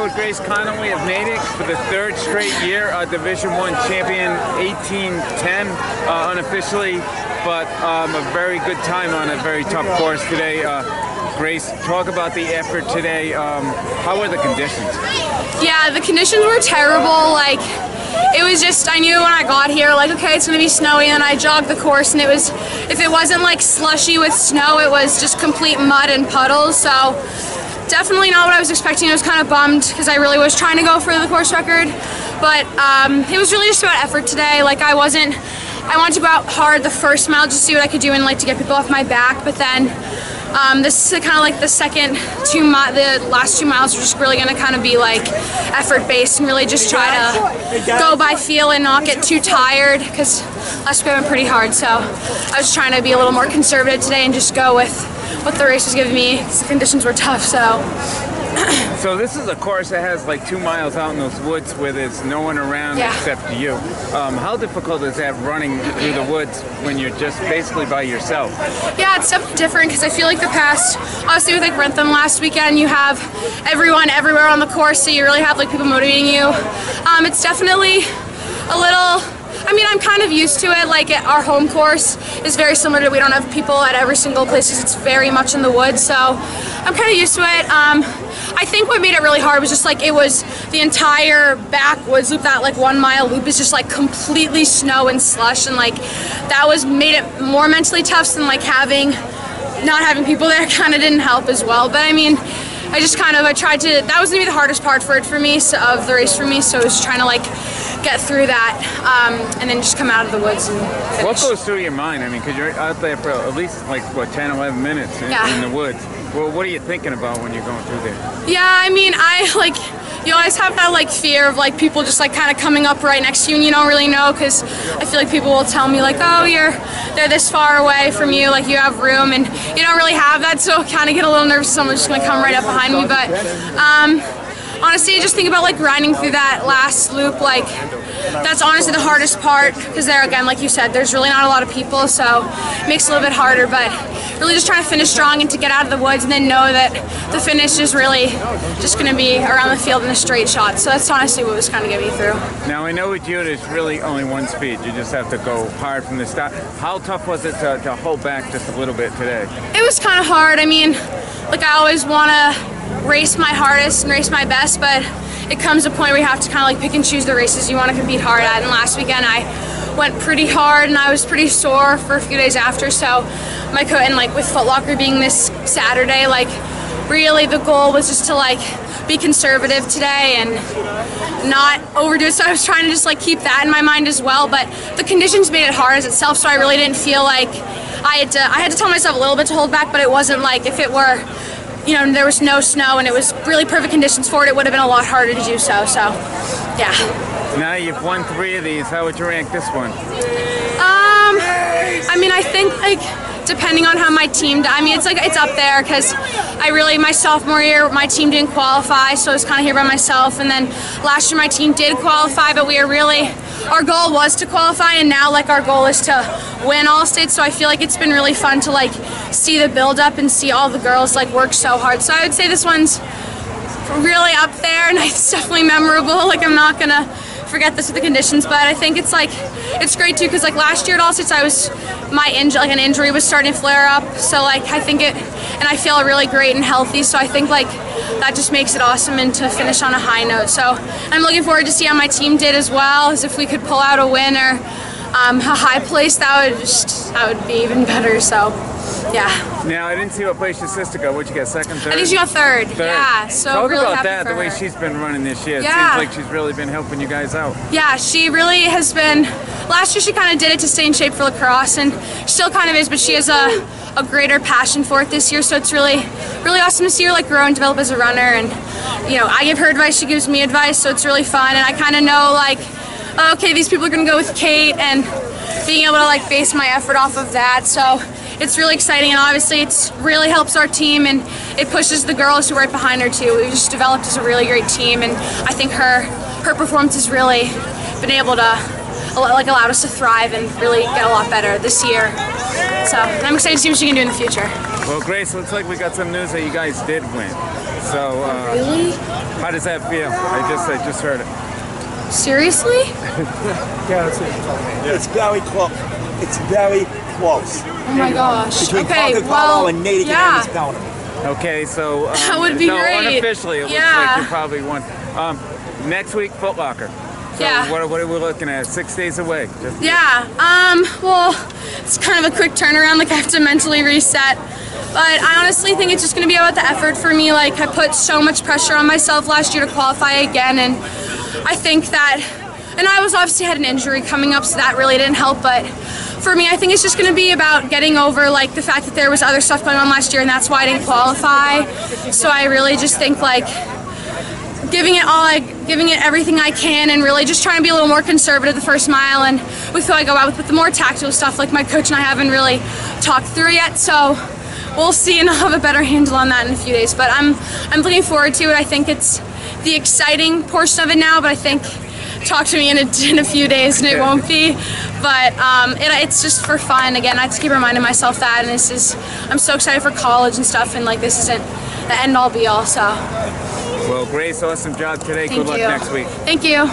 with Grace Connolly of Natick for the third straight year, Division I champion, 18-10 unofficially, but a very good time on a very tough course today. Grace, talk about the effort today. How were the conditions? Yeah, the conditions were terrible. Like, it was just, I knew when I got here, like, okay, it's gonna be snowy, and I jogged the course, and it was, if it wasn't like slushy with snow, it was just complete mud and puddles. So definitely not what I was expecting. I was kind of bummed because I really was trying to go for the course record, but it was really just about effort today. Like, I wanted to go out hard the first mile just to see what I could do and like to get people off my back, but then this is kind of like the the last 2 miles are just really going to kind of be like effort based and really just try to go by feel and not get too tired, because last week I went pretty hard, so I was trying to be a little more conservative today and just go with what the race was giving me because the conditions were tough. So this is a course that has like 2 miles out in those woods where there's no one around except you. How difficult is that running through the woods when you're just basically by yourself? Yeah, it's definitely different because I feel like the past, obviously with like Rentham last weekend, you have everyone everywhere on the course, so you really have like people motivating you. It's definitely a little, I mean, I'm kind of used to it. Like, our home course is very similar to, we don't have people at every single place. It's very much in the woods, so I'm kind of used to it. I think what made it really hard was just like, it was the entire backwoods loop. That like 1 mile loop is just like completely snow and slush, and like that made it more mentally tough than like not having people there kind of didn't help as well. But I mean, I tried to, that was gonna be the hardest part for me, of the race for me, so I was trying to like get through that and then just come out of the woods and finish. What goes through your mind? I mean, because you're out there for at least like, what, 10, 11 minutes in the woods. Well, what are you thinking about when you're going through there? Yeah, I mean, you always have that like fear of like people just like kind of coming up right next to you and you don't really know, because I feel like people will tell me like, oh, they're this far away from you, like you have room, and you don't really have that, so I kind of get a little nervous someone's just going to come right up behind me. But honestly, just think about like grinding through that last loop. Like, that's honestly the hardest part, because there again, like you said, there's really not a lot of people, so it makes it a little bit harder, but really just trying to finish strong and to get out of the woods and then know that the finish is really just going to be around the field in a straight shot. So that's honestly what was kind of getting me through. Now, I know with you there's really only one speed. You just have to go hard from the start. How tough was it to hold back just a little bit today? It was kind of hard. I mean, like, I always want to race my hardest and race my best, but it comes a point where you have to kind of like pick and choose the races you want to compete hard at. And last weekend I went pretty hard and I was pretty sore for a few days after, so my coach, and like with Foot Locker being this Saturday, like really the goal was just to like be conservative today and not overdo it, so I was trying to just like keep that in my mind as well. But the conditions made it hard as itself, so I really didn't feel like I had to tell myself a little bit to hold back, but it wasn't like, if it were, you know, there was no snow and it was really perfect conditions for it, it would have been a lot harder to do so, yeah. Now you've won 3 of these. How would you rank this one? I mean, I think like depending on how my team, I mean, it's up there, because my sophomore year, my team didn't qualify, so I was kind of here by myself, and then last year my team did qualify, but our goal was to qualify, and now like our goal is to win all states, so I feel like it's been really fun to like see the build up and see all the girls like work so hard. So I would say this one's really up there, and it's definitely memorable. Like, I'm not gonna forget this with the conditions, but I think it's great too, because like last year at all states an injury was starting to flare up, so like and I feel really great and healthy, so I think like that just makes it awesome and to finish on a high note. So I'm looking forward to see how my team did as well, as if we could pull out a win or a high place, that would be even better. So yeah. Now, I didn't see what place your sister got. What'd you get, second, third? I think she got third. Yeah, so talk really about happy that, for the way her. she's been running this year. Yeah. It seems like she's really been helping you guys out. Yeah, she really has been. Last year she kind of did it to stay in shape for lacrosse, and still kind of is, but she has a greater passion for it this year, so it's really awesome to see her like grow and develop as a runner. And you know, I give her advice, she gives me advice, so it's really fun, and I kind of know like, okay, these people are going to go with Kate, and being able to like base my effort off of that. So it's really exciting, and obviously it really helps our team, and it pushes the girls who are right behind her too. We've just developed as a really great team, and I think her performance has really been able to like allowed us to thrive and really get a lot better this year. So I'm excited to see what she can do in the future. Well, Grace, looks like we got some news that you guys did win. So, Really? how does that feel? I just heard it. Seriously? Yeah, that's it. It's very close. It's very close. Oh my gosh. Between Okay, Concord, well, Colorado and Natick yeah. and County. Okay, so That would be no, great. unofficially, it looks Yeah. like you probably won. Next week, Foot Locker. So Yeah. what are we looking at? 6 days away. Just Yeah, well, it's kind of a quick turnaround, like I have to mentally reset. But I honestly think it's just gonna be about the effort for me. Like I put so much pressure on myself last year to qualify again, and I think that, and I was obviously had an injury coming up, so that really didn't help, but for me, I think it's just gonna be about getting over like the fact that there was other stuff going on last year, and that's why I didn't qualify. So I really just think like, giving it everything I can, and really just trying to be a little more conservative the first mile, and with who I go out with the more tactical stuff, like my coach and I haven't really talked through yet, so we'll see, and I'll have a better handle on that in a few days. But I'm looking forward to it. I think it's the exciting portion of it now, but I think talk to me in a few days and it won't be. But it's just for fun. Again, I have to keep reminding myself that, and I'm so excited for college and stuff, and like this isn't the end all be all. So. Well, Grace, awesome job today. Thank Good luck you. next week. Thank you.